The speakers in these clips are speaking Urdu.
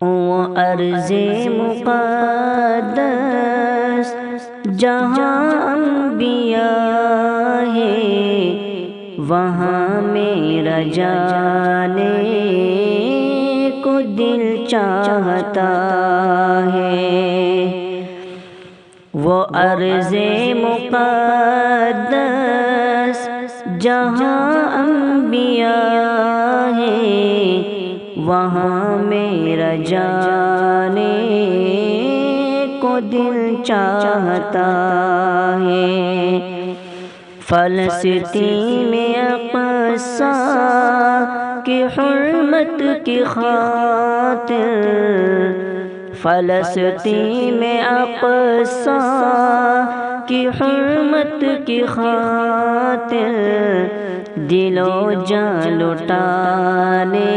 وہ ارض مقدس جہاں انبیاء ہے، وہاں میرا جانے کو دل چاہتا ہے۔ وہ ارض مقدس جہاں انبیاء ہے، وہاں میرا جانے کو دل چاہتا ہے۔ فلسطین میں اقصیٰ کی حرمت کی خاطر، فلسطین میں اقصیٰ کی حرمت کی خاطر دل و جان لٹانے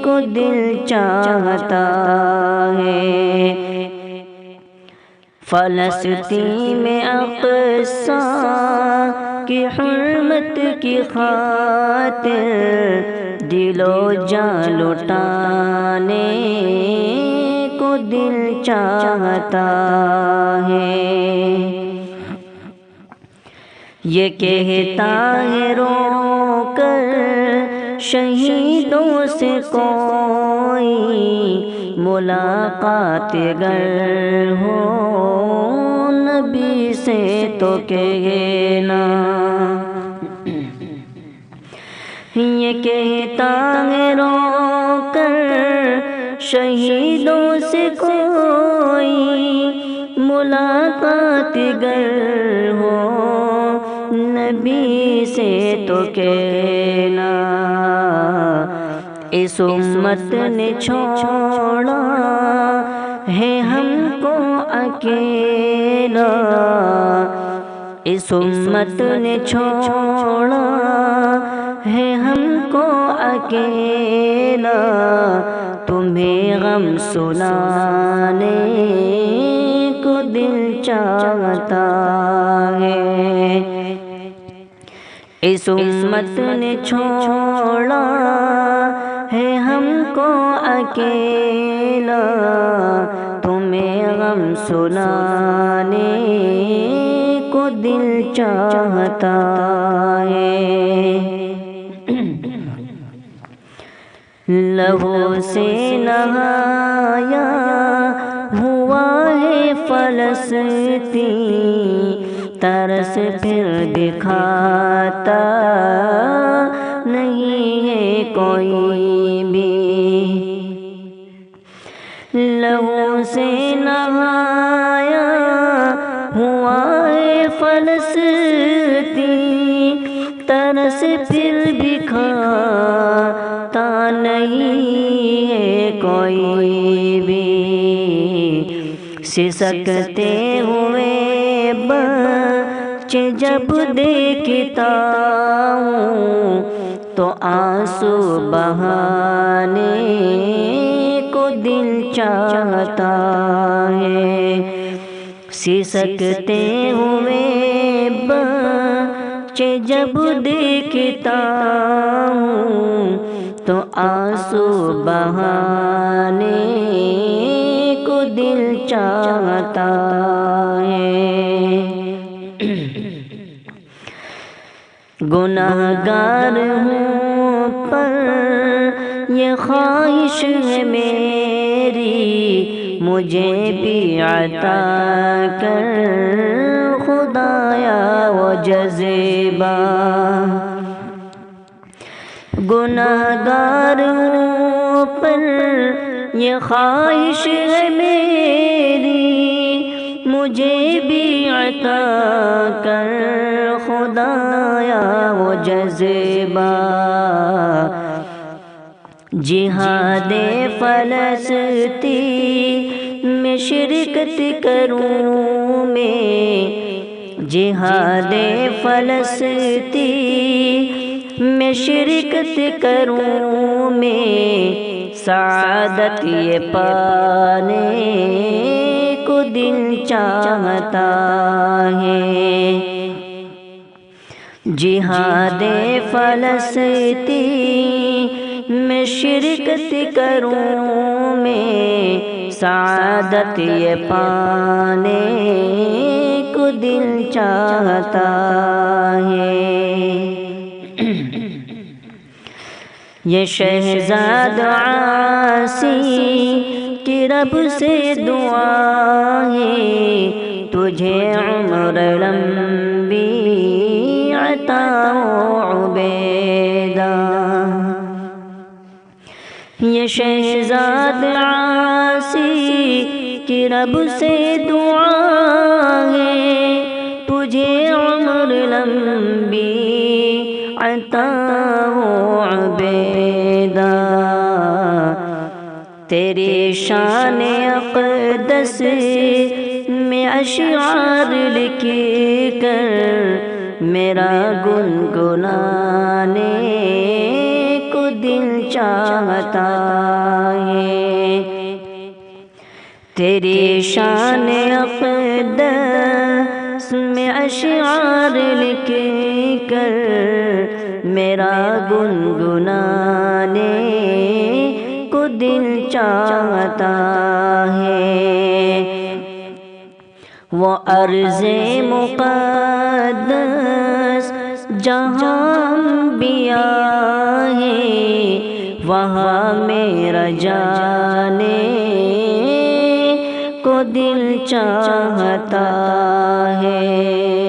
کو دل چاہتا ہے۔ فلسطین میں اقصیٰ کی حرمت کی خاطر دل و جان لٹانے کو دل چاہتا ہے۔ یہ کہتا ہے رو کر شہیدوں سے کوئی ملاقات گر ہو نبی سے تو کہنا۔ یہ کہتا ہے رو کر شہیدوں سے کوئی ملاقات گر ہو نبی سے تو کہنا۔ اس امت نے چھوڑا ہے ہم کو اکیلا، اس امت نے چھوڑا ہے ہم کو اکیلا، تمہیں غم سنانے کو دل چاہتا ہے۔ اس امت نے چھوڑا ہے ہم کو اکیلا، تمہیں غم سنانے کو دل چاہتا ہے۔ لہو سے نہایا ہوا ہے فلسطین، ترس پھر دکھاتا نہیں ہے کوئی بھی۔ لہو سے نہایا ہوا ہے فلسطین، ترس پھر دکھاتا نہیں ہے کوئی بھی۔ سسکتے ہوئے بچے جب دیکھتا ہوں تو آنسو بہانے کو دل چاہتا ہے۔ سسکتے ہوئے بچے جب دیکھتا ہوں تو آنسو بہانے کو دل چاہتا ہے۔ گناہگار ہوں پر یہ خواہش ہے میری، مجھے بھی عطا کر خدایا وہ جذبہ۔ گناہگار ہوں پر یہ خواہش ہے میری، مجھے بھی عطا کر خدایا وہ جذبہ۔ جہاد فلسطین میں شرکت کروں میں، جہاد فلسطین میں شرکت کروں میں، سعادت یہ پانے کو دل چاہتا ہے۔ جہاد فلسطین میں شرکت کروں، میں سعادت یہ پانے کو دل چاہتا ہے۔ یہ شہزاد عاصی کی رب سے دعا ہے، تجھے عمر لمبی عطا و عبیدہ۔ یہ شہزاد عاصی کی رب سے دعا ہے، تجھے عمر لمبی عطا و عبیدہ۔ تیری شان اقدس میں اشعار لکھ کر میرا گنگنانے کو دل چاہتا ہے۔ تیری شان اقدس میں اشعار لکھ کر میرا گنگنانے کو دل چاہتا ہے۔ وہ ارض مقدس جہاں انبیاء ہے، وہاں میرا جانے کو دل چاہتا ہے۔